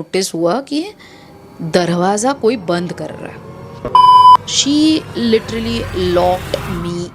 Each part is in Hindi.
नोटिस हुआ कि दरवाज़ा कोई बंद कर रहा है। She literally locked me.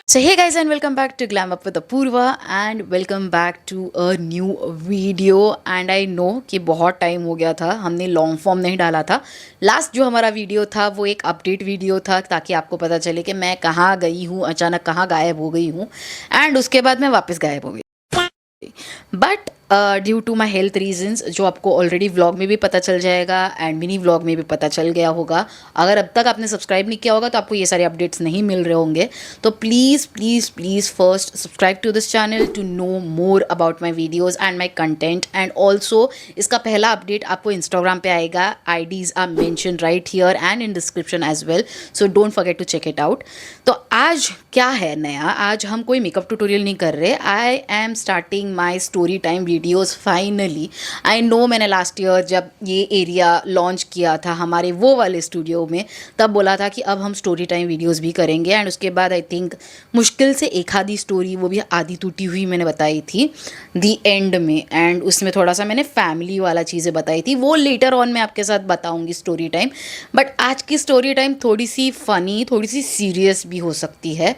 So hey guys and welcome back to Glam Up with Apurva and welcome back to a new video and I know कि बहुत टाइम हो गया था, हमने लॉन्ग फॉर्म नहीं डाला था। लास्ट जो हमारा वीडियो था वो एक अपडेट वीडियो था ताकि आपको पता चले कि मैं कहाँ गई हूँ, अचानक कहाँ गायब हो गई हूँ एंड उसके बाद मैं वापस गायब हो गई। But due to my health reasons, जो आपको ऑलरेडी व्लॉग में भी पता चल जाएगा एंड मिनी व्लॉग में भी पता चल गया होगा। अगर अब तक आपने सब्सक्राइब नहीं किया होगा तो आपको ये सारे अपडेट्स नहीं मिल रहे होंगे। तो please please please first subscribe to this channel to know more about my videos and my content. And also इसका पहला अपडेट आपको इंस्टाग्राम पे आएगा। IDs are mention right here and in description as well, so don't forget to check it out. तो आज क्या है नया, आज हम कोई मेकअप ट्यूटोरियल नहीं कर रहे। I am starting my story time videos finally. I know मैंने लास्ट ईयर जब ये एरिया लॉन्च किया था हमारे वो वाले स्टूडियो में, तब बोला था कि अब हम स्टोरी टाइम वीडियोज़ भी करेंगे। एंड उसके बाद आई थिंक मुश्किल से एक आधी स्टोरी, वो भी आधी टूटी हुई, मैंने बताई थी दी एंड में। एंड उसमें थोड़ा सा मैंने फैमिली वाला चीज़ें बताई थी, वो लेटर ऑन मैं आपके साथ बताऊँगी स्टोरी टाइम। बट आज की स्टोरी टाइम थोड़ी सी फ़नी, थोड़ी सी सीरियस भी हो सकती है।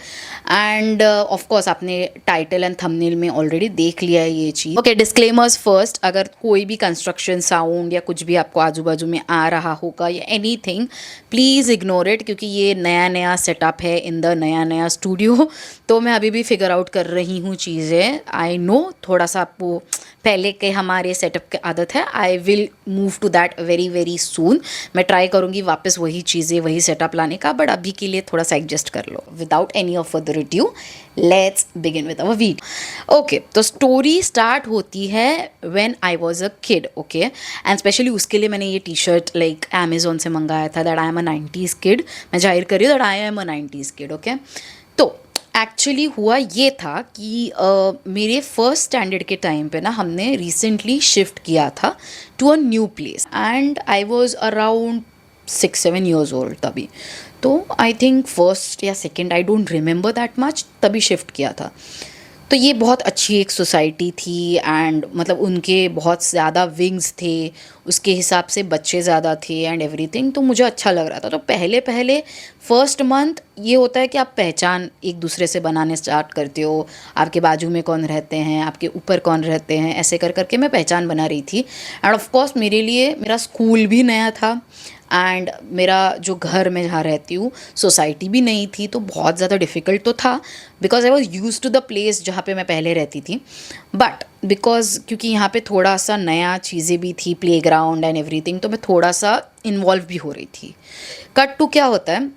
एंड ऑफ कोर्स आपने टाइटल एंड थंबनेल में ऑलरेडी देख लिया है ये चीज़। ओके, डिस्क्लेमर्स फर्स्ट, अगर कोई भी कंस्ट्रक्शन साउंड या कुछ भी आपको आजू बाजू में आ रहा होगा या एनीथिंग, प्लीज़ इग्नोर इट, क्योंकि ये नया नया सेटअप है इन द नया नया स्टूडियो। तो मैं अभी भी फिगर आउट कर रही हूँ चीज़ें। आई नो थोड़ा सा आपको पहले के हमारे सेटअप की आदत है। I will move to that very very soon. मैं ट्राई करूँगी वापस वही चीज़ें, वही सेटअप लाने का, बट अभी के लिए थोड़ा सा एडजस्ट कर लो। Without any of further adieu, let's begin with our video. Okay, तो स्टोरी स्टार्ट होती है when I was a kid. Okay, and specially उसके लिए मैंने ये टी शर्ट लाइक अमेजोन से मंगाया था, that I am a 90s kid. मैं जाहिर कर रही हूँ that I am a 90s kid. Okay, तो एक्चुअली हुआ ये था कि मेरे फर्स्ट स्टैंडर्ड के टाइम पे ना हमने रिसेंटली शिफ्ट किया था to a new place and I was around 6-7 years old तभी। तो आई थिंक फर्स्ट या second, I don't remember that much, तभी शिफ्ट किया था। तो ये बहुत अच्छी एक सोसाइटी थी एंड मतलब उनके बहुत ज़्यादा विंग्स थे, उसके हिसाब से बच्चे ज़्यादा थे एंड एवरीथिंग। तो मुझे अच्छा लग रहा था। तो पहले पहले फर्स्ट मंथ ये होता है कि आप पहचान एक दूसरे से बनाने स्टार्ट करते हो। आपके बाजू में कौन रहते हैं, आपके ऊपर कौन रहते हैं, ऐसे कर करके मैं पहचान बना रही थी। एंड ऑफ कोर्स मेरे लिए मेरा स्कूल भी नया था एंड मेरा जो घर में जहाँ रहती हूँ सोसाइटी भी नहीं थी। तो बहुत ज़्यादा डिफ़िकल्ट तो था because I was use to the place जहाँ पे मैं पहले रहती थी। बट बिकॉज क्योंकि यहाँ पे थोड़ा सा नया चीज़ें भी थी, प्ले ग्राउंड एंड एवरीथिंग, तो मैं थोड़ा सा इन्वॉल्व भी हो रही थी। कट टू क्या होता है,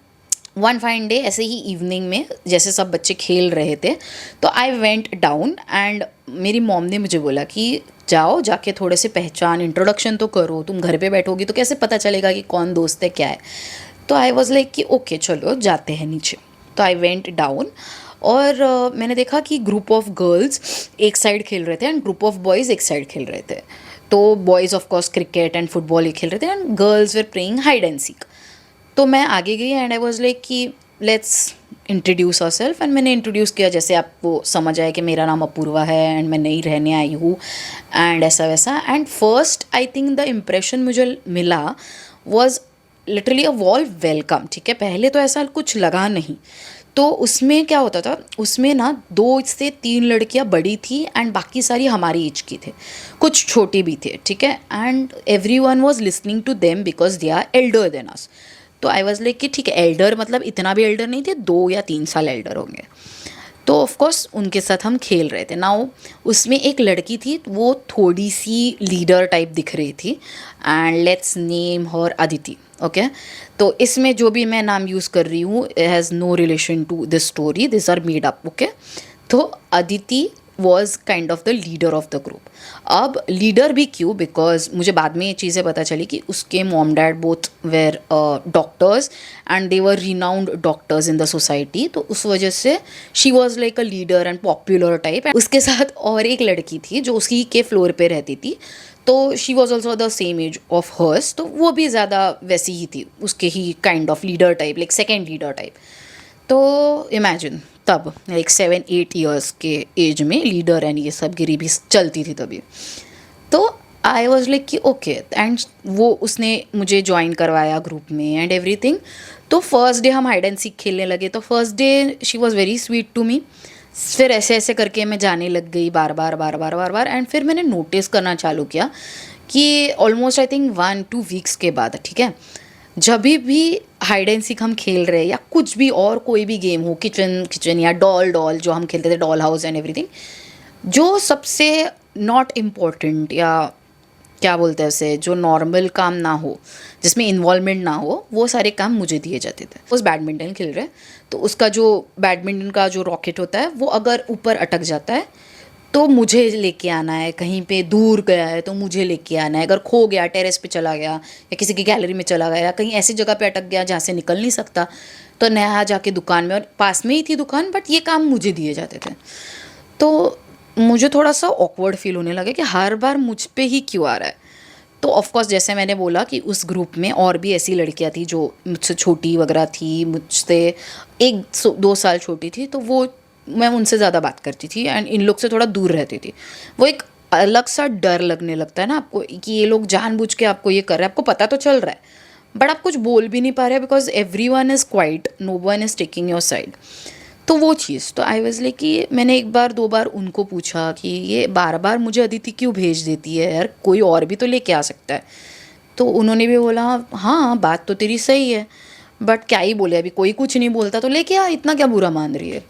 वन फाइन डे ऐसे ही इवनिंग में जैसे सब बच्चे खेल रहे थे, तो आई वेंट डाउन एंड मेरी मॉम ने मुझे बोला कि जाओ जाके थोड़े से पहचान, इंट्रोडक्शन तो करो, तुम घर पे बैठोगी तो कैसे पता चलेगा कि कौन दोस्त है क्या है। तो आई वॉज लाइक कि ओके चलो जाते हैं नीचे। तो आई वेंट डाउन और मैंने देखा कि ग्रुप ऑफ गर्ल्स एक साइड खेल रहे थे एंड ग्रुप ऑफ बॉयज़ एक साइड खेल रहे थे। तो boys of course cricket and football ही खेल रहे थे and girls were playing hide and seek. तो मैं आगे गई एंड आई वॉज लाइक कि let's introduce our self. And मैंने इंट्रोड्यूस किया, जैसे आपको समझ आए कि मेरा नाम अपूर्वा है एंड मैं नई रहने आई हूँ एंड ऐसा वैसा। And first I think the impression मुझे मिला was literally a wall welcome. ठीक है, पहले तो ऐसा कुछ लगा नहीं। तो उसमें क्या होता था, उसमें ना 2 से 3 लड़कियां बड़ी थी एंड बाकी सारी हमारी एज की थे, कुछ छोटी भी थे। ठीक है, and everyone was listening to them because they are elder than us. तो आई वॉज लाइक कि ठीक है, एल्डर मतलब इतना भी एल्डर नहीं थे, 2 या 3 साल एल्डर होंगे। तो ऑफकोर्स उनके साथ हम खेल रहे थे। नाउ उसमें एक लड़की थी, वो थोड़ी सी लीडर टाइप दिख रही थी and let's name her Aditi. Okay, तो इसमें जो भी मैं नाम यूज़ कर रही हूँ has no relation to this story, this are made up. Okay, तो Aditi was kind of the leader of the group. अब लीडर भी क्यों, बिकॉज मुझे बाद में ये चीज़ें पता चली कि उसके mom dad both where doctors and they were renowned doctors in the society. तो उस वजह से she was like a leader and popular type. उसके साथ और एक लड़की थी जो उसी के फ्लोर पे रहती थी, तो she was also the same age of hers, तो वो भी ज़्यादा वैसी ही थी, उसके ही kind of leader type, like second leader type. तो इमेजिन तब लाइक 7-8 ईयर्स के एज में लीडर एंड ये सब गिरी भी चलती थी तभी। तो आई वॉज लाइक कि ओके, एंड वो उसने मुझे ज्वाइन करवाया ग्रुप में एंड एवरीथिंग। तो फर्स्ट डे हम हाइड एंड सीक खेलने लगे, तो first day she was very sweet to me. फिर ऐसे ऐसे करके मैं जाने लग गई बार बार बार बार बार बार, एंड फिर मैंने नोटिस करना चालू किया कि ऑलमोस्ट आई थिंक 1-2 वीक्स के बाद, ठीक है, जब भी हाइड एंड सीक हम खेल रहे हैं या कुछ भी और कोई भी गेम हो, किचन या डॉल डॉल जो हम खेलते थे, डॉल हाउस एंड एवरीथिंग, जो सबसे नॉट इम्पॉर्टेंट या क्या बोलते हैं उसे, जो नॉर्मल काम ना हो, जिसमें इन्वॉल्वमेंट ना हो, वो सारे काम मुझे दिए जाते थे। उस बैडमिंटन खेल रहे तो उसका जो बैडमिंटन का जो रॉकेट होता है वो अगर ऊपर अटक जाता है तो मुझे लेके आना है, कहीं पे दूर गया है तो मुझे लेके आना है, अगर खो गया, टेरेस पे चला गया या किसी की गैलरी में चला गया या कहीं ऐसी जगह पे अटक गया जहाँ से निकल नहीं सकता, तो नया जाके दुकान में, और पास में ही थी दुकान, बट ये काम मुझे दिए जाते थे। तो मुझे थोड़ा सा ऑकवर्ड फील होने लगा कि हर बार मुझ पे ही क्यों आ रहा है। तो ऑफकोर्स जैसे मैंने बोला कि उस ग्रुप में और भी ऐसी लड़कियां थी जो मुझसे छोटी वगैरह थी, मुझसे 1-2 साल छोटी थी, तो वो मैं उनसे ज़्यादा बात करती थी एंड इन लोग से थोड़ा दूर रहती थी। वो एक अलग सा डर लगने लगता है ना आपको कि ये लोग जानबूझ के आपको ये कर रहे हैं, आपको पता तो चल रहा है बट आप कुछ बोल भी नहीं पा रहे because everyone is quite, no one is taking your side. तो वो चीज़, तो आई वॉज लाइक कि मैंने 1-2 बार उनको पूछा कि ये बार बार मुझे अदिति क्यों भेज देती है यार, कोई और भी तो लेके आ सकता है। तो उन्होंने भी बोला हाँ बात तो तेरी सही है, बट क्या ही बोले, अभी कोई कुछ नहीं बोलता तो लेके आ, इतना क्या बुरा मान रही है।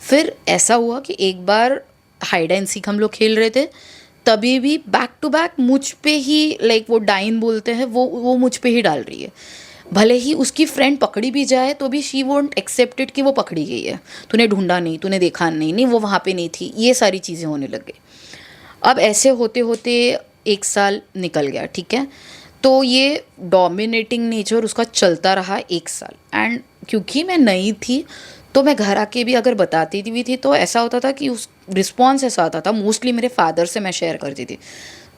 फिर ऐसा हुआ कि एक बार हाइड एंड सीक हम लोग खेल रहे थे, तभी भी बैक टू बैक मुझ पे ही, लाइक वो डाइन बोलते हैं, वो मुझ पे ही डाल रही है। भले ही उसकी फ्रेंड पकड़ी भी जाए तो भी शी वोंट एक्सेप्टेड कि वो पकड़ी गई है, तूने ढूंढा नहीं, तूने देखा नहीं, नहीं वो वहाँ पे नहीं थी, ये सारी चीज़ें होने लग गई। अब ऐसे होते होते 1 साल निकल गया, ठीक है। तो ये डोमिनेटिंग नेचर उसका चलता रहा 1 साल, एंड क्योंकि मैं नई थी तो मैं घर आके भी अगर बताती भी थी तो ऐसा होता था कि उस रिस्पॉन्स ऐसा आता था, मोस्टली मेरे फादर से मैं शेयर करती थी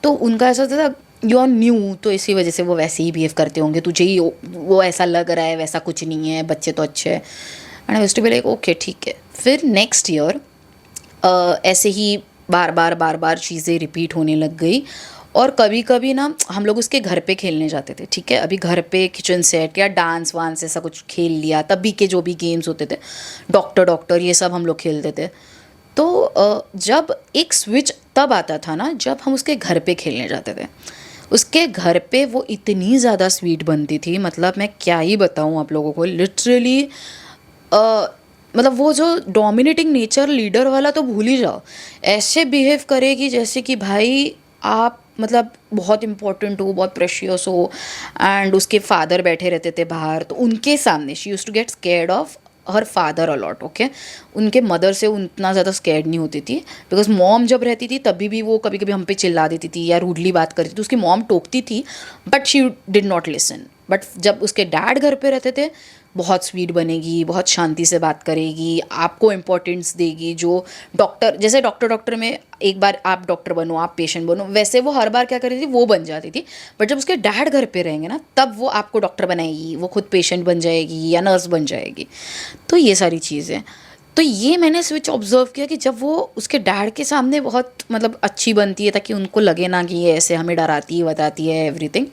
तो उनका ऐसा होता था यू आर न्यू, तो इसी वजह से वो वैसे ही बिहेव करते होंगे, तुझे ही वो ऐसा लग रहा है, वैसा कुछ नहीं है, बच्चे तो अच्छे हैं। And I used to be like okay ठीक है। फिर नेक्स्ट ईयर ऐसे ही बार बार चीज़ें रिपीट होने लग गई, और कभी कभी ना हम लोग उसके घर पे खेलने जाते थे, ठीक है। अभी घर पे किचन सेट या डांस वांस ऐसा कुछ खेल लिया, तभी के जो भी गेम्स होते थे, डॉक्टर ये सब हम लोग खेलते थे। तो जब एक स्विच तब आता था ना जब हम उसके घर पे खेलने जाते थे। उसके घर पे वो इतनी ज़्यादा स्वीट बनती थी, मतलब मैं क्या ही बताऊँ आप लोगों को, लिटरली मतलब वो जो डोमिनेटिंग नेचर लीडर वाला तो भूल ही जाओ, ऐसे बिहेव करेगी जैसे कि भाई आप मतलब बहुत इंपॉर्टेंट हो, बहुत प्रेशियस हो। एंड उसके फादर बैठे रहते थे बाहर, तो उनके सामने she used to get scared of her father a lot, okay. उनके मदर से उतना ज़्यादा स्केर्ड नहीं होती थी, बिकॉज मॉम जब रहती थी तभी भी वो कभी कभी हम पे चिल्ला देती थी या रूडली बात करती थी, उसकी मॉम टोकती थी but she did not listen. But जब उसके डैड घर पे रहते थे, बहुत स्वीट बनेगी, बहुत शांति से बात करेगी, आपको इम्पोर्टेंस देगी। जो डॉक्टर, जैसे डॉक्टर में एक बार आप डॉक्टर बनो, आप पेशेंट बनो, वैसे वो हर बार क्या कर रही थी, वो बन जाती थी। बट जब उसके डैड घर पे रहेंगे ना, तब वो आपको डॉक्टर बनाएगी, वो खुद पेशेंट बन जाएगी या नर्स बन जाएगी। तो ये सारी चीज़ें, तो ये मैंने स्विच ऑब्जर्व किया कि जब वो उसके डैड के सामने बहुत मतलब अच्छी बनती है ताकि उनको लगे ना कि ये ऐसे हमें डराती है, बताती है एवरीथिंग,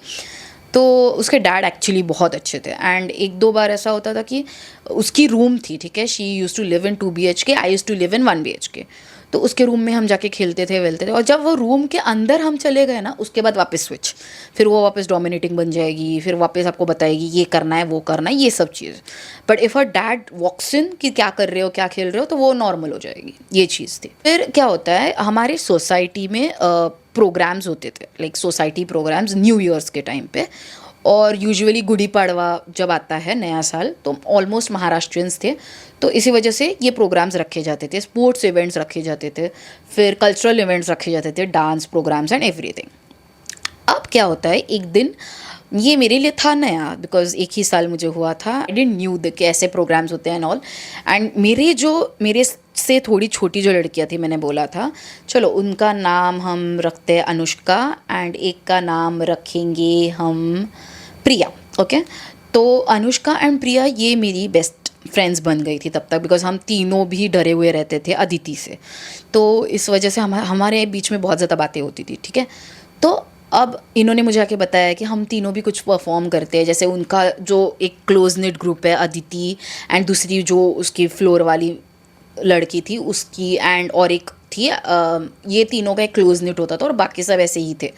तो उसके डैड एक्चुअली बहुत अच्छे थे। एंड 1-2 बार ऐसा होता था कि उसकी रूम थी, ठीक है, she use to live in 2 BHK, I use to live in 1 BHK। तो उसके रूम में हम जाके खेलते थे वेलते थे, और जब वो रूम के अंदर हम चले गए ना, उसके बाद वापस स्विच, फिर वो वापस डोमिनेटिंग बन जाएगी, फिर वापस आपको बताएगी ये करना है, वो करना है, ये सब चीज़। बट इफ़ अ डैड वॉक्स इन कि क्या कर रहे हो, क्या खेल रहे हो, तो वो नॉर्मल हो जाएगी, ये चीज़ थी। फिर क्या होता है, हमारी सोसाइटी में प्रोग्राम्स होते थे, like society programmes new years के टाइम पे, और यूजुअली गुड़ी पड़वा जब आता है नया साल, तो ऑलमोस्ट महाराष्ट्रियंस थे, तो इसी वजह से ये प्रोग्राम्स रखे जाते थे, स्पोर्ट्स इवेंट्स रखे जाते थे, फिर कल्चरल इवेंट्स रखे जाते थे, डांस प्रोग्राम्स एंड एवरीथिंग। अब क्या होता है, एक दिन ये मेरे लिए था नया, बिकॉज एक ही साल मुझे हुआ था, आई डिडंट न्यू द कि ऐसे प्रोग्राम्स होते हैं एंड ऑल। एंड मेरे से थोड़ी छोटी जो लड़कियां थी, मैंने बोला था चलो उनका नाम हम रखते हैं अनुष्का, एंड एक का नाम रखेंगे हम प्रिया, ओके। तो अनुष्का एंड प्रिया ये मेरी बेस्ट फ्रेंड्स बन गई थी तब तक, बिकॉज हम तीनों भी डरे हुए रहते थे अदिति से। तो इस वजह से हमारे बीच में बहुत ज़्यादा बातें होती थी, ठीक है। तो अब इन्होंने मुझे आके बताया कि हम तीनों भी कुछ परफॉर्म करते हैं, जैसे उनका जो एक क्लोज निट ग्रुप है अदिति एंड दूसरी जो उसकी फ्लोर वाली लड़की थी उसकी एंड और एक थी, ये तीनों का एक क्लोज निट होता था और बाकी सब ऐसे ही थे।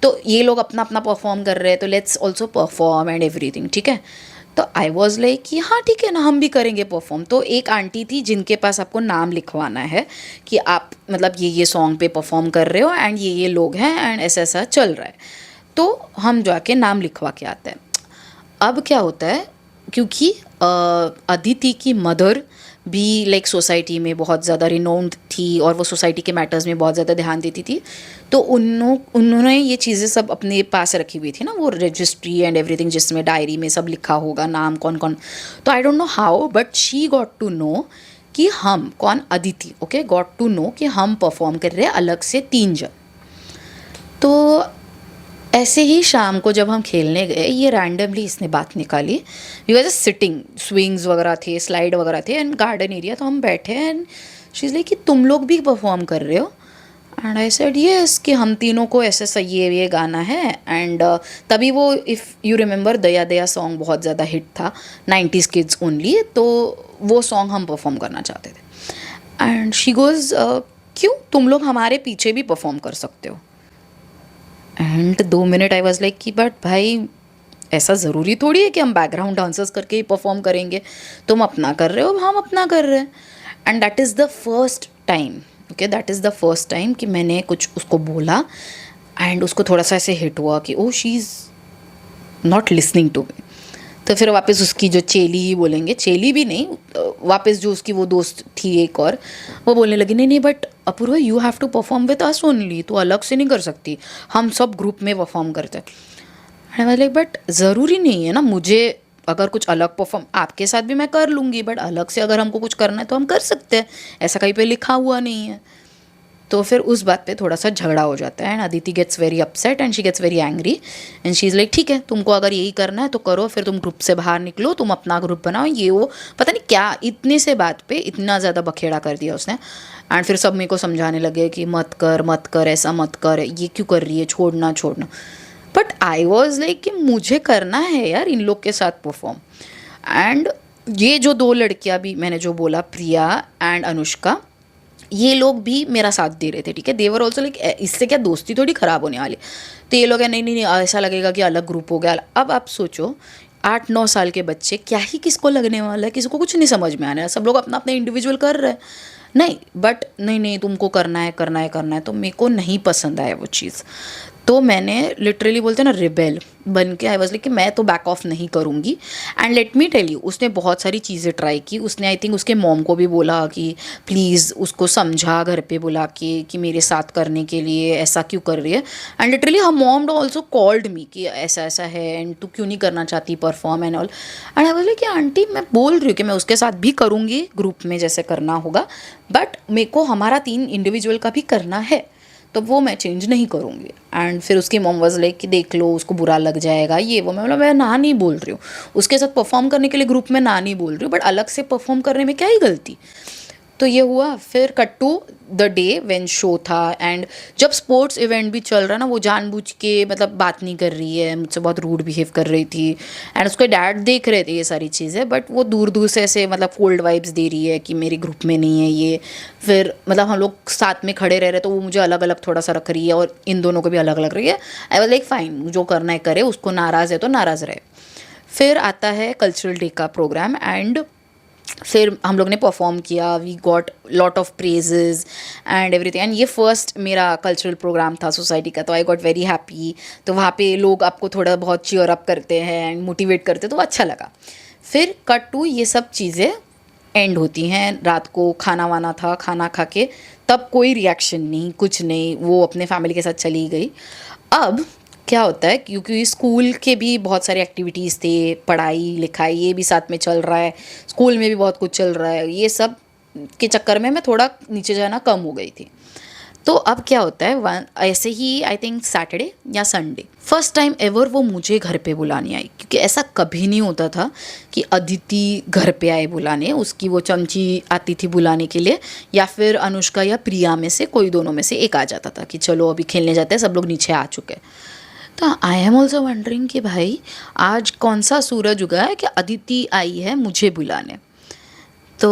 तो ये लोग अपना अपना परफॉर्म कर रहे हैं, तो let's also perform and everything, ठीक है। तो आई वॉज लाइक कि हाँ ठीक है ना, हम भी करेंगे परफॉर्म। तो एक आंटी थी जिनके पास आपको नाम लिखवाना है कि आप मतलब ये सॉन्ग पे परफॉर्म कर रहे हो एंड ये लोग हैं एंड ऐसा ऐसा चल रहा है। तो हम जाके नाम लिखवा के आते हैं। अब क्या होता है, क्योंकि अदिति की मदर भी लाइक सोसाइटी में बहुत ज़्यादा रिनोन्ड थी और वो सोसाइटी के मैटर्स में बहुत ज़्यादा ध्यान देती थी। तो उन्होंने ये चीज़ें सब अपने पास रखी हुई थी ना, वो रजिस्ट्री एंड एवरीथिंग जिसमें डायरी में सब लिखा होगा नाम कौन कौन। तो I don't know how but she got to know कि हम कौन, Aditi okay, got to know कि हम परफॉर्म कर रहे हैं अलग से 3 जन। तो ऐसे ही शाम को जब हम खेलने गए, ये रैंडमली इसने बात निकाली। We were just sitting, swings वगैरह थे, स्लाइड वगैरह थे एंड गार्डन एरिया, तो हम बैठे एंड शी इज़ लाइक कि तुम लोग भी परफॉर्म कर रहे हो। एंड आई सेड येस, कि हम तीनों को ऐसे सही ये गाना है। एंड तभी वो if you remember Daya Daya song बहुत ज़्यादा हिट था, 90s किड्स ओनली, तो वो सॉन्ग हम परफॉर्म करना चाहते थे। एंड शी गोज़ क्यों, तुम लोग हमारे पीछे भी परफॉर्म कर सकते हो। And 2 minute I was like कि बट भाई ऐसा ज़रूरी थोड़ी है कि हम बैकग्राउंड डांसर्स करके ही परफॉर्म करेंगे, तुम अपना कर रहे हो हम अपना कर रहे हैं। And that is the first time, okay, that is the first time कि मैंने कुछ उसको बोला एंड उसको थोड़ा सा ऐसे हिट हुआ कि oh she is not listening to me. तो फिर वापस उसकी जो चेली ही बोलेंगे, चेली भी नहीं, वापस जो उसकी वो दोस्त थी एक और, वो बोलने लगी नहीं नहीं but Apoorva you have to perform with us only, तो अलग से नहीं कर सकती, हम सब ग्रुप में परफॉर्म करते हैं। लाइक बट ज़रूरी नहीं है ना, मुझे अगर कुछ अलग परफॉर्म आपके साथ भी मैं कर लूँगी, बट अलग से अगर हमको कुछ करना है तो हम कर सकते हैं, ऐसा कहीं पे लिखा हुआ नहीं है। तो फिर उस बात पे थोड़ा सा झगड़ा हो जाता है and Aditi gets very upset and she gets very angry and she is like ठीक है, तुमको अगर यही करना है तो करो, फिर तुम ग्रुप से बाहर निकलो, तुम अपना ग्रुप बनाओ, ये वो पता नहीं क्या, इतने से बात पे इतना ज़्यादा बखेड़ा कर दिया उसने। एंड फिर सब मेरे को समझाने लगे कि मत कर ऐसा मत कर, ये क्यों कर रही है, छोड़ना छोड़ना। बट आई वॉज लाइक कि मुझे करना है यार इन लोग के साथ परफॉर्म। एंड ये जो 2 लड़कियां भी मैंने जो बोला, प्रिया एंड अनुष्का, ये लोग भी मेरा साथ दे रहे थे, ठीक है। देवर ऑल्सो लाइक इससे क्या दोस्ती थोड़ी ख़राब होने वाली। तो ये लोग है नहीं नहीं नहीं, ऐसा लगेगा कि अलग ग्रुप हो गया। अब आप सोचो 8-9 साल के बच्चे, क्या ही किसको लगने वाला है, किसी को कुछ नहीं समझ में आना है, सब लोग अपना अपना इंडिविजुअल कर रहे हैं। नहीं बट नहीं नहीं तुमको करना है करना है करना है, तो मेरे को नहीं पसंद आया वो चीज़। तो मैंने लिटरली बोलते हैं ना रिबेल बन के आई वाज लाइक कि मैं तो बैक ऑफ नहीं करूँगी। And let me tell you, उसने बहुत सारी चीज़ें ट्राई की। उसने आई थिंक उसके मॉम को भी बोला कि प्लीज़ उसको समझा घर पे बुला के कि मेरे साथ करने के लिए, ऐसा क्यों कर रही है। And literally her mom also called me कि ऐसा ऐसा है एंड तू क्यों नहीं करना चाहती perform and all. And I was like कि आंटी मैं बोल रही हूँ कि मैं उसके साथ भी करूँगी ग्रुप में जैसे करना होगा, बट मेरे को हमारा 3 इंडिविजुअल का भी करना है, तो वो मैं चेंज नहीं करूँगी। एंड फिर उसकी मॉम वाज लाइक कि देख लो उसको बुरा लग जाएगा ये वो। मैं बोला मैं ना नहीं बोल रही हूँ, उसके साथ परफॉर्म करने के लिए ग्रुप में ना नहीं बोल रही हूँ, बट अलग से परफॉर्म करने में क्या ही गलती। तो ये हुआ। फिर cut to the day when show था एंड जब स्पोर्ट्स इवेंट भी चल रहा ना, वो जानबूझ के मतलब बात नहीं कर रही है मुझसे, बहुत रूड बिहेव कर रही थी। एंड उसके डैड देख रहे थे ये सारी चीज़ें, बट वो दूर दूर से ऐसे मतलब कोल्ड वाइब्स दे रही है कि मेरे ग्रुप में नहीं है ये। फिर मतलब हम लोग साथ में खड़े रह रहे तो वो मुझे अलग अलग थोड़ा सा रख रही है और इन दोनों को भी अलग अलग रही है। आई वाज लाइक फाइन, जो करना है करे, उसको नाराज़ है तो नाराज़ रहे। फिर आता है कल्चरल डे का प्रोग्राम एंड फिर हम लोग ने परफॉर्म किया, we got lot of praises and everything. And ये फर्स्ट मेरा कल्चरल प्रोग्राम था सोसाइटी का, तो आई गॉट वेरी हैप्पी। तो वहाँ पे लोग आपको थोड़ा बहुत चीयर अप करते हैं एंड मोटिवेट करते हैं, तो अच्छा लगा। फिर कट टू ये सब चीज़ें एंड होती हैं, रात को खाना वाना था, खाना खा के तब कोई रिएक्शन नहीं, कुछ नहीं, वो अपने फैमिली के साथ चली गई। अब क्या होता है, क्योंकि स्कूल के भी बहुत सारे एक्टिविटीज़ थे, पढ़ाई लिखाई ये भी साथ में चल रहा है, स्कूल में भी बहुत कुछ चल रहा है, ये सब के चक्कर में मैं थोड़ा नीचे जाना कम हो गई थी। तो अब क्या होता है, ऐसे ही आई थिंक सैटरडे या संडे फर्स्ट टाइम एवर वो मुझे घर पे बुलाने आई, क्योंकि ऐसा कभी नहीं होता था कि अदिति घर पे आए बुलाने, उसकी वो चमची आती थी बुलाने के लिए, या फिर अनुष्का या प्रिया में से कोई दोनों में से एक आ जाता था कि चलो अभी खेलने जाते हैं, सब लोग नीचे आ चुके हैं। तो आई एम ऑल्सो वंडरिंग कि भाई आज कौन सा सूरज उगा है कि अदिति आई है मुझे बुलाने। तो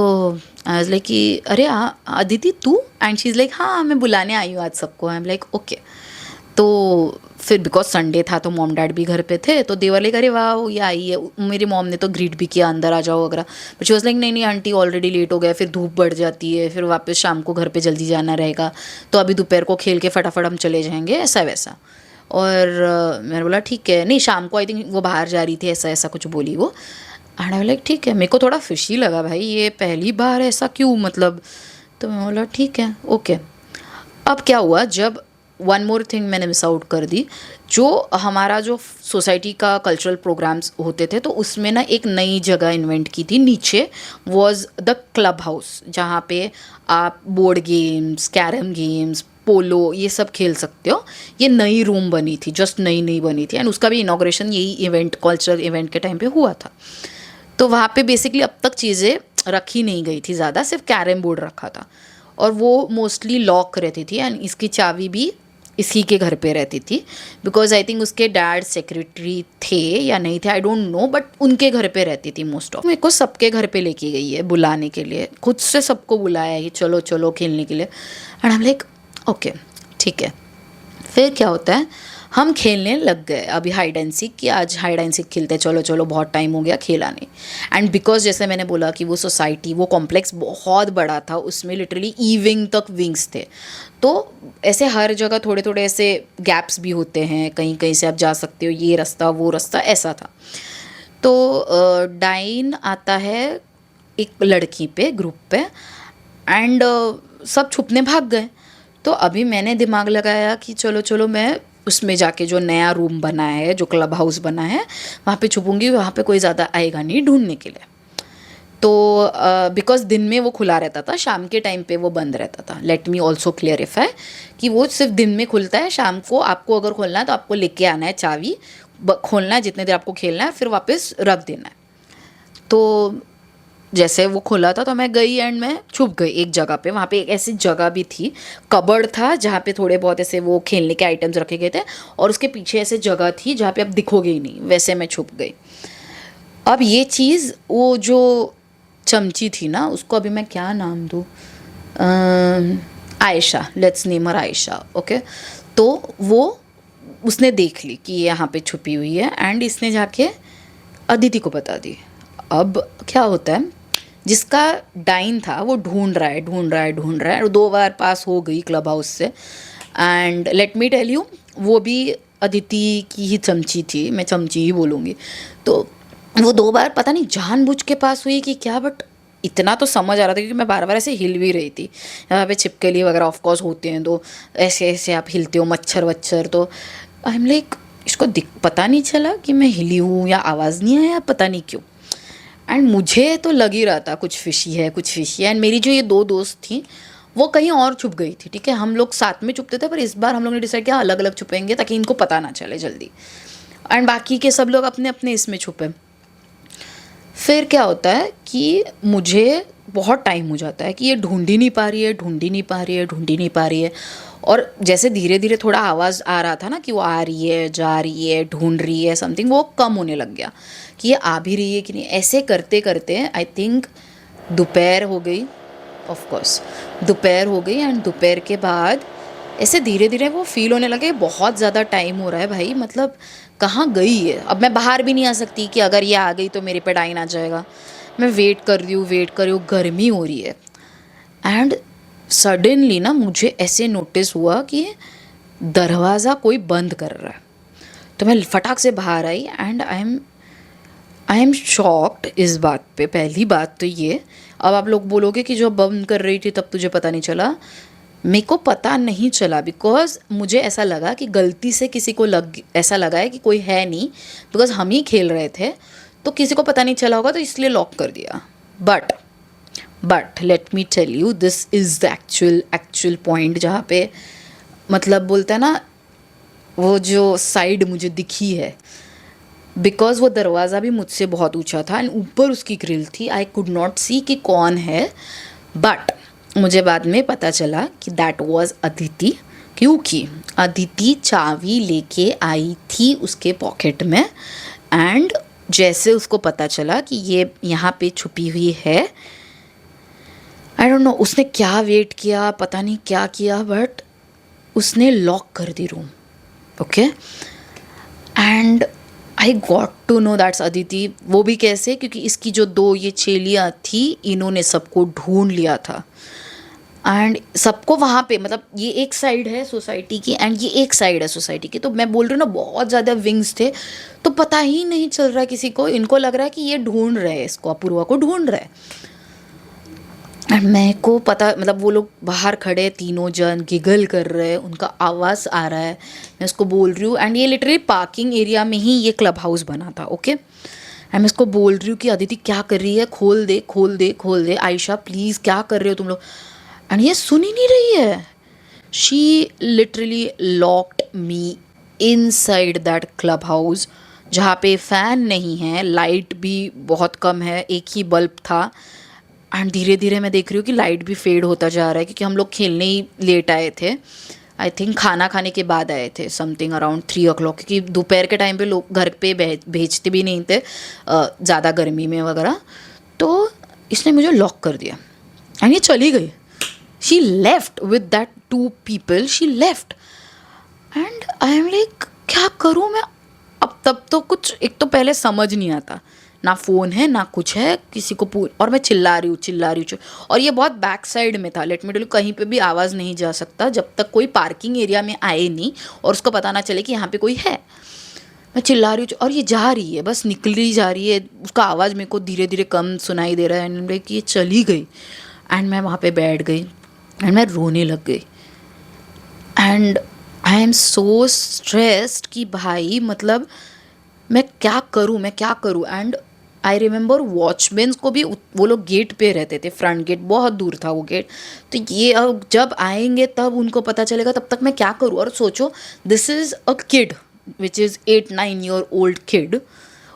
आई वाज लाइक कि अरे अदिति तू, एंड शी इज़ लाइक हाँ मैं बुलाने आई हूँ आज सबको। I am like okay. तो फिर बिकॉज संडे था तो मॉम डैड भी घर पे थे, तो देवर लाइक अरे वाह ये आई है। मेरी मॉम ने तो ग्रीट भी किया अंदर आ जाओ वगैरह, बट शी वाज लाइक नहीं नहीं आंटी ऑलरेडी लेट हो गया, फिर धूप बढ़ जाती है, फिर वापस शाम को घर पे जल्दी जाना रहेगा, तो अभी दोपहर को खेल के फटाफट हम चले जाएंगे, ऐसा वैसा। और मैंने बोला ठीक है, नहीं शाम को आई थिंक वो बाहर जा रही थी, ऐसा ऐसा कुछ बोली वो। एंड आई लाइक ठीक है, मेरे को थोड़ा फिशी लगा भाई ये पहली बार ऐसा क्यों, मतलब। तो मैं बोला ठीक है ओके। अब क्या हुआ, जब वन मोर थिंग मैंने मिस आउट कर दी, जो हमारा जो सोसाइटी का कल्चरल प्रोग्राम्स होते थे तो उसमें ना एक नई जगह इन्वेंट की थी, नीचे वॉज द क्लब हाउस, जहाँ पे आप बोर्ड गेम्स, कैरम गेम्स, पोलो ये सब खेल सकते हो। ये नई रूम बनी थी, जस्ट नई नई बनी थी, एंड उसका भी इनॉग्रेशन यही इवेंट, कल्चरल इवेंट के टाइम पे हुआ था। तो वहाँ पे बेसिकली अब तक चीज़ें रखी नहीं गई थी ज़्यादा, सिर्फ कैरम बोर्ड रखा था, और वो मोस्टली लॉक रहती थी, एंड इसकी चाबी भी इसी के घर पे रहती थी, बिकॉज आई थिंक उसके डैड सेक्रेटरी थे या नहीं थे, आई डोंट नो, बट उनके घर पे रहती थी मोस्ट ऑफ। मेरे को सबके घर पे लेके गई है बुलाने के लिए, खुद से सबको बुलाया है कि चलो चलो खेलने के लिए, and I am like okay ठीक है। फिर क्या होता है, हम खेलने लग गए अभी हाइड एंड सीक, कि आज हाइड एंड सीक खेलते हैं, चलो चलो बहुत टाइम हो गया खेला नहीं। एंड बिकॉज जैसे मैंने बोला कि वो सोसाइटी, वो कॉम्प्लेक्स बहुत बड़ा था, उसमें लिटरली ई विंग तक विंग्स थे, तो ऐसे हर जगह थोड़े थोड़े ऐसे गैप्स भी होते हैं, कहीं कहीं से आप जा सकते हो, ये रास्ता वो रास्ता, ऐसा था। तो डाइन आता है एक लड़की पे, ग्रुप पे, एंड सब छुपने भाग गए। तो अभी मैंने दिमाग लगाया कि चलो चलो मैं उसमें जाके, जो नया रूम बना है, जो क्लब हाउस बना है, वहाँ पे छुपूंगी, वहाँ पे कोई ज़्यादा आएगा नहीं ढूंढने के लिए। तो बिकॉज दिन में वो खुला रहता था, शाम के टाइम पे वो बंद रहता था। लेट मी ऑल्सो क्लियरिफाई कि वो सिर्फ दिन में खुलता है, शाम को आपको अगर खोलना है तो आपको लेके आना है चाबी, खोलना है जितने देर आपको खेलना है, फिर वापस रख देना है। तो जैसे वो खुला था तो मैं गई एंड मैं छुप गई एक जगह पे। वहाँ पे एक ऐसी जगह भी थी, कबर्ड था जहाँ पे थोड़े बहुत ऐसे वो खेलने के आइटम्स रखे गए थे, और उसके पीछे ऐसे जगह थी जहाँ पे आप दिखोगे ही नहीं, वैसे मैं छुप गई। अब ये चीज़, वो जो चमची थी ना, उसको अभी मैं क्या नाम दूँ, Ayesha, let's name her Ayesha, okay. तो वो उसने देख ली कि ये यहाँ पे छुपी हुई है, एंड इसने जाके अदिति को बता दी। अब क्या होता है, जिसका डाइन था वो ढूंढ रहा है ढूंढ रहा है ढूंढ रहा है, और 2 बार पास हो गई क्लब हाउस से, and let me tell you, वो भी अदिति की ही चमची थी, मैं चमची ही बोलूँगी। तो वो 2 बार पता नहीं जानबूझ के पास हुई कि क्या, बट इतना तो समझ आ रहा था क्योंकि मैं बार बार ऐसे हिल भी रही थी। यहाँ पे छिपकली वगैरह ऑफकोर्स होते हैं, तो ऐसे ऐसे आप हिलते हो, मच्छर वच्छर, तो आई एम लाइक इसको पता नहीं चला कि मैं हिली हूँ या आवाज़ नहीं आया, पता नहीं क्यों। एंड मुझे तो लग ही रहा था कुछ फिशी है कुछ फिशी है। एंड मेरी जो ये 2 दोस्त थी वो कहीं और छुप गई थी, ठीक है, हम लोग साथ में छुपते थे, पर इस बार हम लोग ने डिसाइड किया अलग अलग छुपेंगे ताकि इनको पता ना चले जल्दी, एंड बाकी के सब लोग अपने अपने इसमें छुपे। फिर क्या होता है कि मुझे बहुत टाइम हो जाता है कि ये ढूंढ ही नहीं पा रही है, ढूंढ ही नहीं पा रही है, ढूंढ ही नहीं पा रही है। और जैसे धीरे धीरे थोड़ा आवाज़ आ रहा था ना कि वो आ रही है, जा रही है, ढूंढ रही है समथिंग, वो कम होने लग गया कि ये आ भी रही है कि नहीं। ऐसे करते करते आई थिंक दोपहर हो गई, ऑफ कोर्स दोपहर हो गई, एंड दोपहर के बाद ऐसे धीरे धीरे वो फील होने लगे बहुत ज़्यादा टाइम हो रहा है भाई, मतलब कहाँ गई है। अब मैं बाहर भी नहीं आ सकती कि अगर ये आ गई तो मेरे पे डाइन आ जाएगा। मैं वेट कर रही हूँ, गर्मी हो रही है, एंड सडनली ना मुझे ऐसे नोटिस हुआ कि दरवाज़ा कोई बंद कर रहा है। तो मैं फटाक से बाहर आई, एंड आई एम शॉक्ड इस बात पे। पहली बात तो ये, अब आप लोग बोलोगे कि जो बंद कर रही थी तब तुझे पता नहीं चला। मेरे को पता नहीं चला बिकॉज मुझे ऐसा लगा कि गलती से किसी को ऐसा लगा है कि कोई है नहीं, बिकॉज हम ही खेल रहे थे, तो किसी को पता नहीं चला होगा तो इसलिए लॉक कर दिया। But let me tell you, this is the actual point जहाँ पे मतलब बोलते हैं ना, वो जो साइड मुझे दिखी है, बिकॉज वो दरवाज़ा भी मुझसे बहुत ऊंचा था एंड ऊपर उसकी ग्रिल थी, आई कुड नॉट सी कि कौन है। बट मुझे बाद में पता चला कि दैट वॉज अदिति, क्योंकि अदिति चाबी लेके आई थी उसके पॉकेट में। एंड जैसे उसको पता चला कि ये यहाँ पे छुपी हुई है, आई डोंट नो उसने क्या वेट किया, पता नहीं क्या किया, बट उसने लॉक कर दी room. Okay, and I got to know that's Aditi. वो भी कैसे, क्योंकि इसकी जो दो ये चेलियाँ थी, इन्होंने सबको ढूंढ लिया था एंड सबको वहाँ पे, मतलब ये एक साइड है सोसाइटी की एंड ये एक साइड है सोसाइटी की, तो मैं बोल रही हूँ ना बहुत ज़्यादा विंग्स थे, तो पता ही नहीं चल रहा किसी को। इनको लग रहा है कि ये ढूंढ रहे हैं, इसको अपूर्वा को ढूंढ रहे हैं। एंड मेरे को पता, मतलब वो लोग बाहर खड़े तीनों जन गिगल कर रहे हैं, उनका आवाज़ आ रहा है, मैं उसको बोल रही हूँ। एंड ये लिटरली पार्किंग एरिया में ही ये क्लब हाउस बना था। ओके, एंड मैं उसको बोल रही हूँ कि अदिति क्या कर रही है, खोल दे खोल दे खोल दे, आयशा प्लीज़ क्या कर रहे हो तुम लोग। एंड ये सुन ही नहीं रही है। She literally locked me inside that club house, जहाँ पे फ़ैन नहीं है, लाइट भी बहुत कम है, एक ही बल्ब था। एंड धीरे धीरे मैं देख रही हूँ कि लाइट भी फेड होता जा रहा है, क्योंकि हम लोग खेलने ही लेट आए थे। आई थिंक खाना खाने के बाद आए थे, समथिंग अराउंड 3 o'clock, क्योंकि दोपहर के टाइम पे लोग घर पे भेजते भी नहीं थे ज़्यादा गर्मी में वगैरह। तो इसने मुझे लॉक कर दिया एंड ये चली गई। She left with that 2 people, she left. And I am like क्या करूँ मैं अब। तब तो कुछ, एक तो पहले समझ नहीं आता, ना फ़ोन है ना कुछ है, किसी को और मैं चिल्ला रही हूँ चिल्ला रही हूँ। और ये बहुत बैक साइड में था, लेट मी टेल यू, कहीं पे भी आवाज़ नहीं जा सकता जब तक कोई पार्किंग एरिया में आए नहीं और उसको पता ना चले कि यहाँ पे कोई है। मैं चिल्ला रही हूँ और ये जा रही है, बस निकली जा रही है, उसका आवाज़ मेरे को धीरे धीरे कम सुनाई दे रहा है। एंड लाइक ये चली गई। एंड मैं वहाँ पे बैठ गई एंड मैं रोने लग गई। And I am so stressed कि भाई मतलब मैं क्या करूँ, मैं क्या करूँ। एंड आई रिमेंबर वॉचमैन्स को भी, वो लोग गेट पे रहते थे, फ्रंट गेट, बहुत दूर था वो गेट। तो ये अब जब आएंगे तब उनको पता चलेगा, तब तक मैं क्या करूँ। और सोचो, this is a kid which is 8-9 year old kid,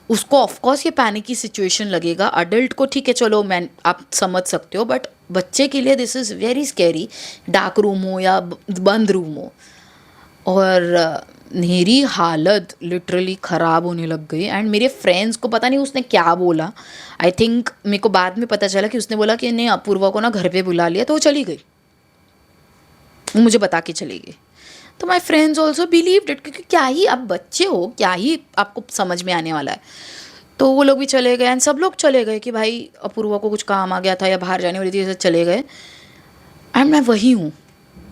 उसको ऑफकोर्स ये पैनिक की सिचुएशन लगेगा। अडल्ट को ठीक है चलो मैं आप समझ सकते हो, बट बच्चे के लिए this is very scary. Dark room हो या बंद रूम हो। और मेरी हालत लिटरली ख़राब होने लग गई। एंड मेरे फ्रेंड्स को पता नहीं उसने क्या बोला, आई थिंक मेरे को बाद में पता चला कि उसने बोला कि नहीं अपूर्वा को ना घर पे बुला लिया, तो वो चली गई, वो मुझे बता के चली गई। तो my friends also believed it, क्योंकि क्या ही आप बच्चे हो, क्या ही आपको समझ में आने वाला है। तो वो लोग भी चले गए एंड सब लोग चले गए कि भाई अपूर्वा को कुछ काम आ गया था या बाहर जाने वाली थी, ऐसे चले गए। एंड मैं वही हूँ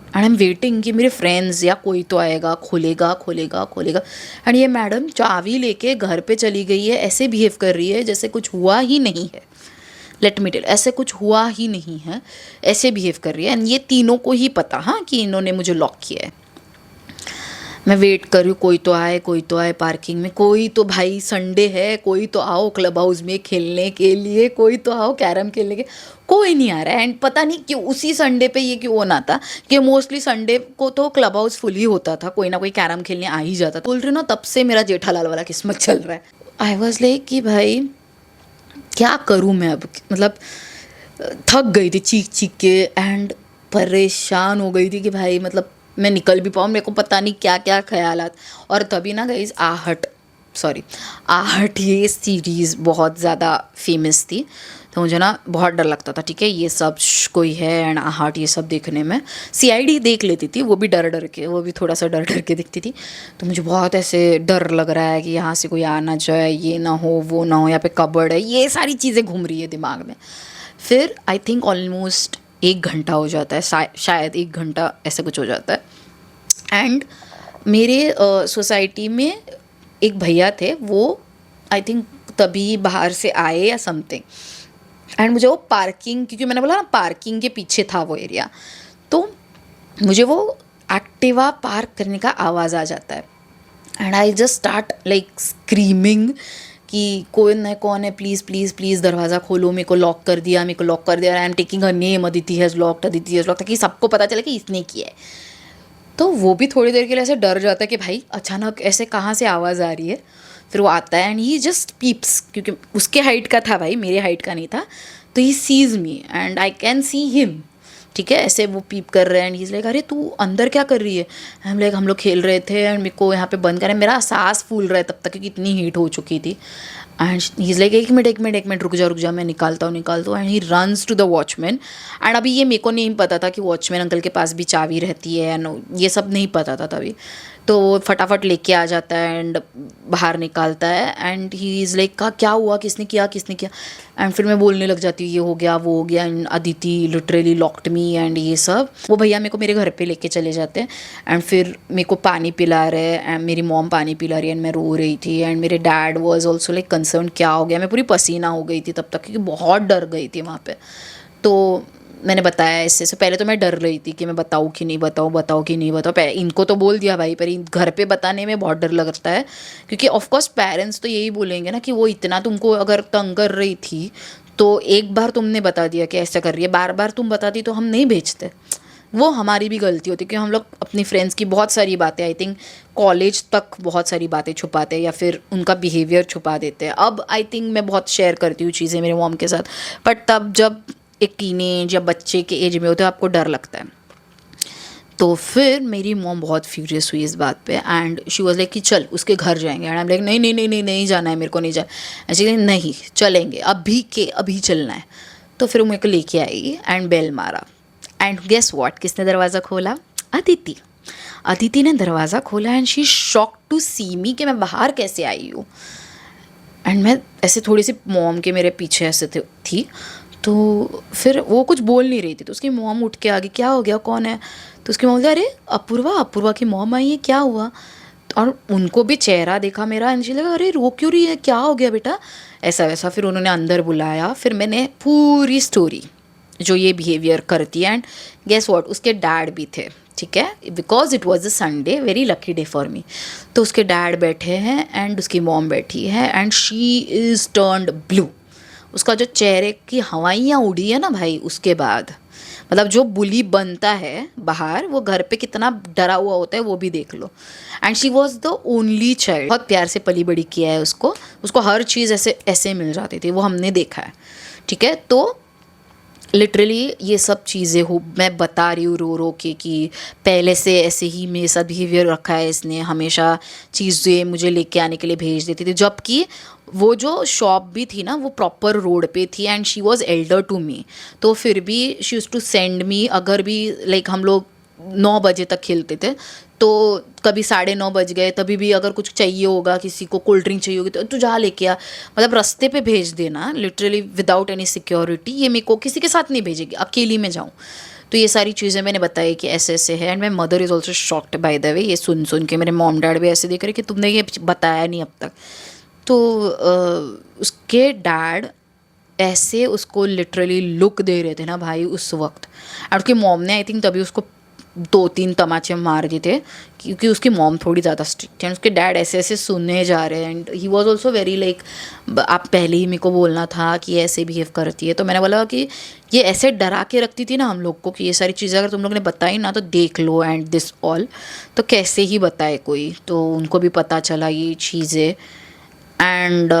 एंड आई एम वेटिंग कि मेरे फ्रेंड्स या कोई तो आएगा, खोलेगा खोलेगा खोलेगा। एंड ये मैडम चाबी लेके घर पे चली गई है, ऐसे बिहेव कर रही है जैसे कुछ हुआ ही नहीं है। लेट मी टेल, ऐसे कुछ हुआ ही नहीं है, ऐसे बिहेव कर रही है। एंड ये तीनों को ही पता हाँ कि इन्होंने मुझे लॉक किया है। मैं वेट कर रही हूँ कोई तो आए, कोई तो आए पार्किंग में, कोई तो, भाई संडे है, कोई तो आओ क्लब हाउस में खेलने के लिए, कोई तो आओ कैरम खेलने के। कोई नहीं आ रहा है। एंड पता नहीं क्यों उसी संडे पे ये क्यों होना था कि मोस्टली संडे को तो क्लब हाउस फुल ही होता था, कोई ना कोई कैरम खेलने आ ही जाता था। बोल रही हूँ ना, तब से मेरा जेठालाल वाला किस्मत चल रहा है। आई वॉज लाइक कि भाई क्या करूँ मैं अब, मतलब थक गई थी चीख चीख के एंड परेशान हो गई थी कि भाई मतलब मैं निकल भी पाऊँ, मेरे को पता नहीं क्या क्या ख्यालात। और तभी ना गाइस आहट ये सीरीज़ बहुत ज़्यादा फेमस थी, तो मुझे ना बहुत डर लगता था। ठीक है, ये सब कोई है एंड आहट ये सब देखने में। CID देख लेती थी, वो भी डर डर के, वो भी थोड़ा सा डर डर के दिखती थी। तो मुझे बहुत ऐसे डर लग रहा है कि यहाँ से कोई आ ना जाए, ये ना हो वो ना हो, यहाँ पे कबर्ड है, ये सारी चीज़ें घूम रही है दिमाग में। फिर आई थिंक ऑलमोस्ट 1 घंटा हो जाता है, शायद 1 घंटा ऐसे कुछ हो जाता है। एंड मेरे सोसाइटी में एक भैया थे, वो आई थिंक तभी बाहर से आए या समथिंग। एंड मुझे वो पार्किंग, क्योंकि मैंने बोला ना पार्किंग के पीछे था वो एरिया, तो मुझे वो एक्टिवा पार्क करने का आवाज़ आ जाता है। And I just start like screaming कि कौन है कौन है, प्लीज़ प्लीज़ प्लीज़ दरवाज़ा खोलो, मेरे को लॉक कर दिया, मेरे को लॉक कर दिया। I am taking her name, Aditi has locked, Aditi has locked, ताकि सबको पता चले कि इसने किया है। तो वो भी थोड़ी देर के लिए ऐसे डर जाता है कि भाई अचानक ऐसे कहाँ से आवाज़ आ रही है। फिर वो आता है एंड ही जस्ट पीप्स, क्योंकि उसके हाइट का था भाई, मेरे हाइट का नहीं था। तो he sees me and I can see him. ठीक है, ऐसे वो पीप कर रहे हैं एंड ही इज़ लाइक अरे तू अंदर क्या कर रही है। हम लाइक हम लोग खेल रहे थे एंड मेरे को यहाँ पे बंद करें, मेरा सांस फूल रहा है तब तक क्योंकि इतनी हीट हो चुकी थी। एंड ही इज़ लाइक एक मिनट रुक जा मैं निकालता हूँ and he runs to the watchman. And अभी ये मेरे को नहीं पता था कि वॉचमैन अंकल के पास भी चाबी रहती है एंड ये सब नहीं पता था तभी। तो वो फटाफट लेके आ जाता है एंड बाहर निकालता है एंड ही इज़ लाइक का क्या हुआ, किसने किया। एंड फिर मैं बोलने लग जाती हूँ ये हो गया वो हो गया and Aditi literally locked me and ये सब। वो भैया मेरे को मेरे घर पे लेके चले जाते हैं एंड फिर मेरे को पानी पिला रहे हैं एंड मेरी मॉम पानी पिला रही है एंड मैं रो रही थी एंड मेरे dad was also like concern क्या हो गया। मैं पूरी पसीना हो गई थी तब तक क्योंकि बहुत डर गई थी वहाँ पे। तो मैंने बताया इससे से पहले तो मैं डर रही थी कि मैं बताऊँ कि नहीं बताऊँ कि नहीं बताऊँ। इनको तो बोल दिया भाई, पर घर पे बताने में बहुत डर लगता है क्योंकि ऑफकोर्स पेरेंट्स तो यही बोलेंगे ना कि वो इतना तुमको अगर तंग कर रही थी तो एक बार तुमने बता दिया कि ऐसा कर रही है, बार बार तुम बताती तो हम नहीं भेजते। वो हमारी भी गलती होती है क्योंकि हम लोग अपनी फ्रेंड्स की बहुत सारी बातें आई थिंक कॉलेज तक बहुत सारी बातें छुपाते हैं या फिर उनका बिहेवियर छुपा देते हैं। अब आई थिंक मैं बहुत शेयर करती हूँ चीज़ें मेरे मॉम के साथ, बट तब जब एक टीनेज या बच्चे के एज में होते हैं आपको डर लगता है। तो फिर मेरी मॉम बहुत फ्यूरियस हुई इस बात पे एंड शी वाज लाइक कि चल उसके घर जाएंगे एंड आई एम लाइक नहीं जाना है, मेरे को नहीं जाना। एक्चुअली नहीं चलेंगे अभी चलना है। तो फिर मेरे को लेके आई एंड बेल मारा एंड गेस व्हाट, किसने दरवाज़ा खोला? अदिति ने दरवाज़ा खोला एंड शी शॉक्ड टू सी मी कि मैं बाहर कैसे आई हूँ। एंड मैं ऐसे थोड़ी सी मॉम के मेरे पीछे ऐसे थी। तो फिर वो कुछ बोल नहीं रही थी तो उसकी मॉम उठ के आ गई, क्या हो गया कौन है? तो उसकी मॉम, अरे अपूर्वा की मॉम आई है, क्या हुआ? और उनको भी चेहरा देखा मेरा एंड शी लगा अरे रो क्यों रही है, क्या हो गया बेटा, ऐसा वैसा। फिर उन्होंने अंदर बुलाया, फिर मैंने पूरी स्टोरी जो ये बिहेवियर करती है एंड गेस व्हाट, उसके डैड भी थे। ठीक है, because it was a Sunday, very lucky day for me. तो उसके डैड बैठे हैं एंड उसकी मॉम बैठी है and she is turned blue. उसका जो चेहरे की हवाइयाँ उड़ी है ना भाई, उसके बाद मतलब जो बुली बनता है बाहर वो घर पे कितना डरा हुआ होता है वो भी देख लो। And she was the only child, बहुत प्यार से पली बड़ी किया है उसको हर चीज़ ऐसे ऐसे मिल जाती थी, वो हमने देखा है। ठीक है, तो लिटरली ये सब चीज़ें हो मैं बता रही हूँ रो रो के कि पहले से ऐसे ही मेरे साथ बिहेवियर रखा है इसने, हमेशा चीज़ें मुझे लेके आने के लिए भेज देती थी। जबकि वो जो शॉप भी थी ना वो प्रॉपर रोड पे थी and she was elder to me. तो फिर भी she use to send me, अगर भी लाइक हम लोग 9 बजे तक खेलते थे तो कभी 9:30 बज गए तभी भी अगर कुछ चाहिए होगा, किसी को कोल्ड ड्रिंक चाहिए होगी तो तू जा लेके आ, मतलब रास्ते पे भेज देना लिटरली विदाउट एनी सिक्योरिटी। ये मेरे को किसी के साथ नहीं भेजेगी, अकेली में जाऊँ। तो ये सारी चीज़ें मैंने बताई कि ऐसे ऐसे है and my mother is also shocked by the way. ये सुन के मेरे मॉम डैड भी ऐसे देख रहे कि तुमने ये बताया नहीं अब तक। तो उसके डैड ऐसे उसको लिटरली लुक दे रहे थे ना भाई उस वक्त। और उसकी मॉम ने आई थिंक तभी उसको 2-3 तमाचे मार दिए थे क्योंकि उसकी मॉम थोड़ी ज़्यादा स्ट्रिक्ट है। उसके डैड ऐसे ऐसे सुनने जा रहे हैं and he was also very like आप पहले ही मेरे को बोलना था कि ऐसे बिहेव करती है। तो मैंने बोला कि ये ऐसे डरा के रखती थी ना हम लोग को कि ये सारी चीज़ें अगर तुम लोग ने बताई ना तो देख लो एंड दिस ऑल। तो कैसे ही बताए कोई, तो उनको भी पता चला ये चीज़ें एंड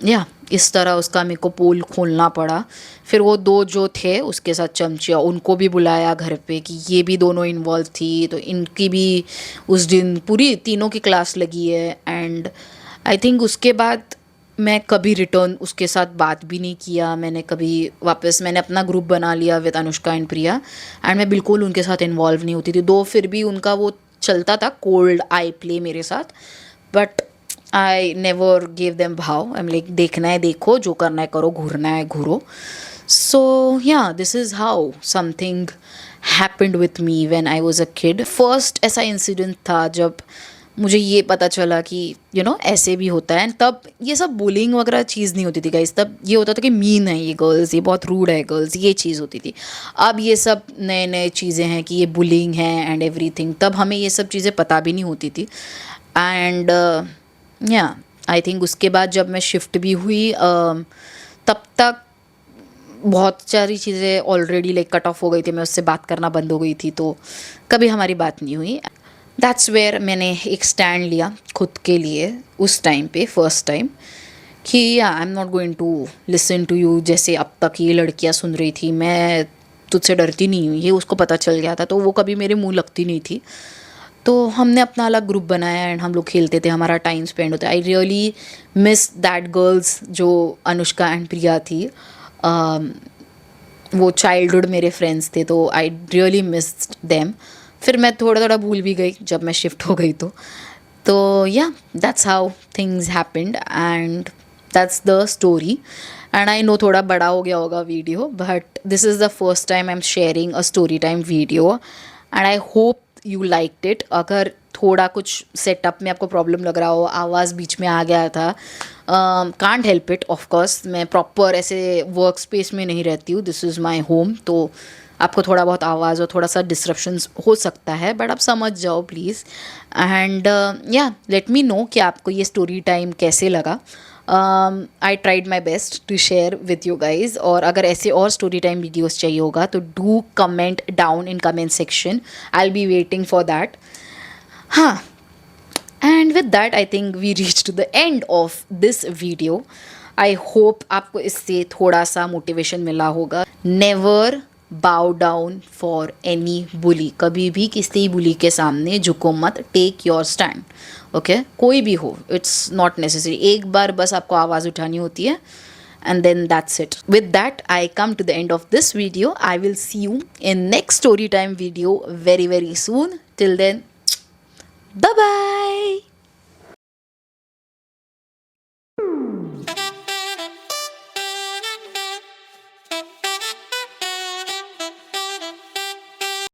या इस तरह उसका मेरे को पोल खोलना पड़ा। फिर वो 2 जो थे उसके साथ चमचिया उनको भी बुलाया घर पे कि ये भी दोनों इन्वॉल्व थी, तो इनकी भी उस दिन पूरी तीनों की क्लास लगी है। एंड आई थिंक उसके बाद मैं कभी रिटर्न उसके साथ बात भी नहीं किया। मैंने कभी वापस मैंने अपना ग्रुप बना लिया with Anushka and Priya and मैं बिल्कुल उनके साथ इन्वॉल्व नहीं होती थी। दो फिर भी उनका वो चलता था कोल्ड आई प्ले मेरे साथ, but I never give them भाव। आई एम लाइक देखना है देखो, जो करना है करो, घूरना है घूरो। सो या this is how something happened with me when I was a kid. First ऐसा इंसिडेंट था जब मुझे ये पता चला कि ऐसे भी होता है। तब ये सब बुलिंग वगैरह चीज़ नहीं होती थी गाइस, तब ये होता था कि मीन है ये गर्ल्स, ये बहुत रूड है गर्ल्स, ये चीज़ होती थी। अब ये सब नए नए चीज़ें हैं कि ये बुलिंग है एंड एवरीथिंग। तब हमें ये सब चीज़ें पता भी नहीं होती थी। एंड या आई थिंक उसके बाद जब मैं शिफ्ट भी हुई तब तक बहुत सारी चीज़ें ऑलरेडी लाइक कट ऑफ हो गई थी, मैं उससे बात करना बंद हो गई थी, तो कभी हमारी बात नहीं हुई। दैट्स वेयर मैंने एक स्टैंड लिया खुद के लिए उस टाइम पे, फर्स्ट टाइम, कि या I am not going to listen to you. जैसे अब तक ये लड़कियां सुन रही थी, मैं तुझसे डरती नहीं हूँ, ये उसको पता चल गया था, तो वो कभी मेरे मुंह लगती नहीं थी। तो हमने अपना अलग ग्रुप बनाया एंड हम लोग खेलते थे, हमारा टाइम स्पेंड होता है। I really miss that girls जो अनुष्का एंड प्रिया थी। वो चाइल्डहुड मेरे फ्रेंड्स थे, तो आई रियली मिस देम। फिर मैं थोड़ा थोड़ा भूल भी गई जब मैं शिफ्ट हो गई तो या that's how things happened and that's the story. And I know थोड़ा बड़ा हो गया होगा video, but this is the first time I am sharing a story time video and I hope you liked it. अगर थोड़ा कुछ सेटअप में आपको प्रॉब्लम लग रहा हो, आवाज़ बीच में आ गया था, can't help it of course. मैं प्रॉपर ऐसे वर्क स्पेस में नहीं रहती हूँ, दिस इज़ माई होम, तो आपको थोड़ा बहुत आवाज़ और थोड़ा सा डिस्ट्रप्शंस हो सकता है, बट आप समझ जाओ please. And yeah let me know कि आपको ये स्टोरी टाइम कैसे लगा। I tried my best to share with you guys. और अगर ऐसे और स्टोरी टाइम वीडियोज़ चाहिए होगा तो do comment down in comment section, I will be waiting for that. हाँ, and with that I think we reach to the end of this video. I hope आपको इससे थोड़ा सा मोटिवेशन मिला होगा। नेवर बाउ डाउन फॉर एनी बुली। कभी भी किसी बुली के सामने झुको मत, टेक योर स्टैंड। ओके, कोई भी हो, इट्स नॉट नेसेसरी। एक बार बस आपको आवाज़ उठानी होती है and then that's it. With that, I come to the end of this video. I will see you in next story time video very soon. Till then, bye bye.